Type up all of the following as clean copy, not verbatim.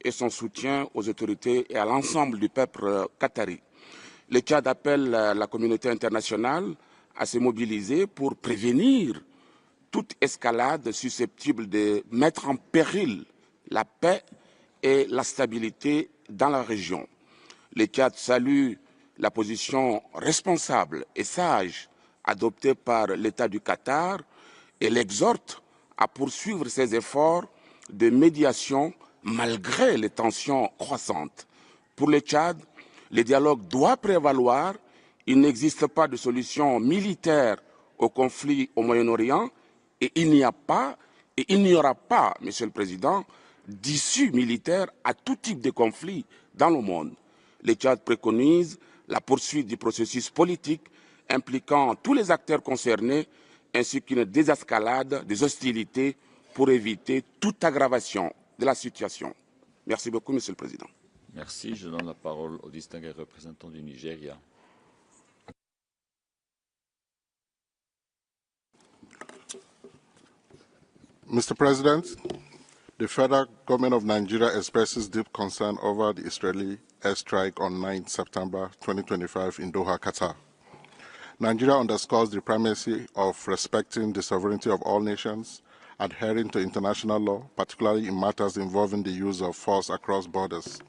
et son soutien aux autorités et à l'ensemble du peuple qatari. Le Tchad appelle la communauté internationale à se mobiliser pour prévenir toute escalade susceptible de mettre en péril la paix et la stabilité dans la région. Le Tchad salue la position responsable et sage adoptée par l'État du Qatar et l'exhorte à poursuivre ses efforts de médiation malgré les tensions croissantes. Pour le Tchad, le dialogue doit prévaloir. Il n'existe pas de solution militaire au conflit au Moyen-Orient et il n'y aura pas, Monsieur le Président, d'issue militaire à tout type de conflit dans le monde. Le Tchad préconise la poursuite du processus politique impliquant tous les acteurs concernés ainsi qu'une désescalade des hostilités pour éviter toute aggravation de la situation. Merci beaucoup, Monsieur le Président. Merci. Je donne la parole au distingué représentant du Nigeria. Mr. President, the federal government of Nigeria expresses deep concern over the Israeli airstrike on 9 September 2025 in Doha, Qatar. Nigeria underscores the primacy of respecting the sovereignty of all nations, adhering to international law, particularly in matters involving the use of force across borders.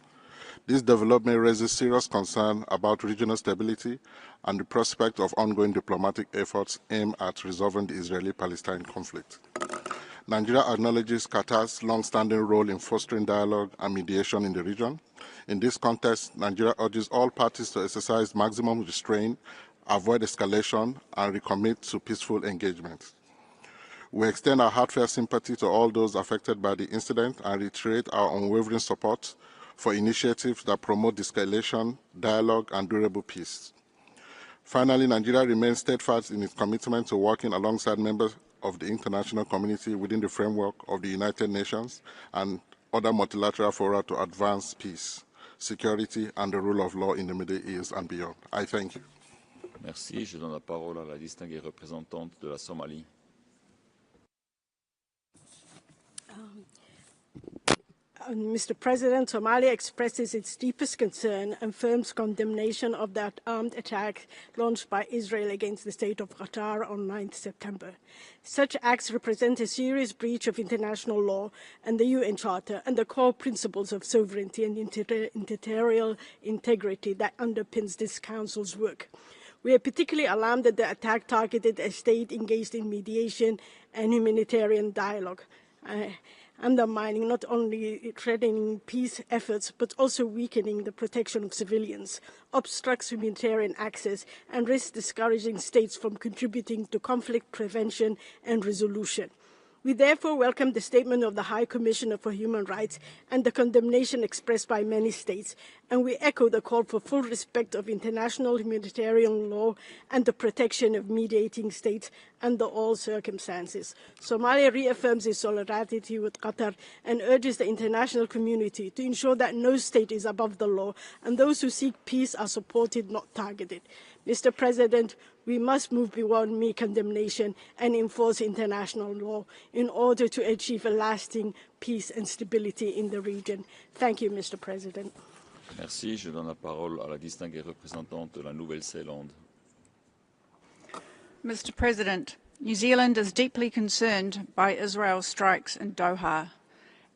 This development raises serious concern about regional stability and the prospect of ongoing diplomatic efforts aimed at resolving the Israeli-Palestine conflict. Nigeria acknowledges Qatar's long-standing role in fostering dialogue and mediation in the region. In this context, Nigeria urges all parties to exercise maximum restraint, avoid escalation, and recommit to peaceful engagement. We extend our heartfelt sympathy to all those affected by the incident and reiterate our unwavering support for initiatives that promote de-escalation, dialogue, and durable peace. Finally, Nigeria remains steadfast in its commitment to working alongside members of the international community within the framework of the United Nations and other multilateral fora to advance peace, security, and the rule of law in the Middle East and beyond. I thank you. Merci. Je donne la parole à la distinguée représentante de la Somalie. Mr. President, Somalia expresses its deepest concern and firm condemnation of that armed attack launched by Israel against the state of Qatar on 9 September. Such acts represent a serious breach of international law and the UN Charter and the core principles of sovereignty and territorial integrity that underpins this Council's work. We are particularly alarmed that the attack targeted a state engaged in mediation and humanitarian dialogue, undermining not only threatening peace efforts, but also weakening the protection of civilians, obstructs humanitarian access, and risks discouraging states from contributing to conflict prevention and resolution. We therefore welcome the statement of the High Commissioner for Human Rights and the condemnation expressed by many states, and we echo the call for full respect of international humanitarian law and the protection of mediating states under all circumstances. Somalia reaffirms its solidarity with Qatar and urges the international community to ensure that no state is above the law and those who seek peace are supported, not targeted. Mr. President, we must move beyond mere condemnation and enforce international law in order to achieve a lasting peace and stability in the region. Thank you, Mr. President. Merci. Je donne la parole à la distinguée représentante de la Nouvelle-Zélande. Mr. President, New Zealand is deeply concerned by Israel's strikes in Doha.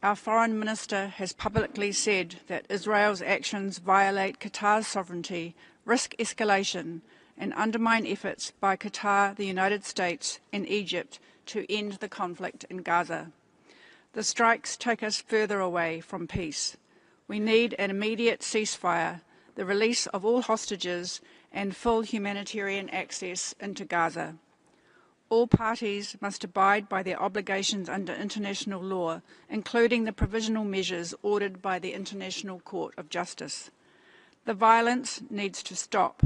Our Foreign Minister has publicly said that Israel's actions violate Qatar's sovereignty, risk escalation, and undermine efforts by Qatar, the United States, and Egypt to end the conflict in Gaza. The strikes take us further away from peace. We need an immediate ceasefire, the release of all hostages, and full humanitarian access into Gaza. All parties must abide by their obligations under international law, including the provisional measures ordered by the International Court of Justice. The violence needs to stop.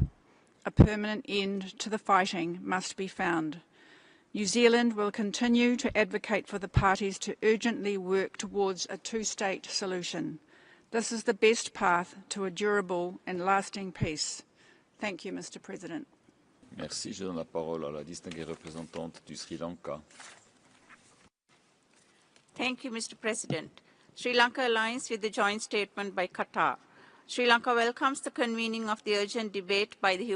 A permanent end to the fighting must be found. New Zealand will continue to advocate for the parties to urgently work towards a two-state solution. This is the best path to a durable and lasting peace. Thank you, Mr. President. Merci. Je donne la parole à la distinguée représentante du Sri Lanka. Thank you, Mr. President. Sri Lanka aligns with the joint statement by Qatar. Sri Lanka welcomes the convening of the urgent debate by the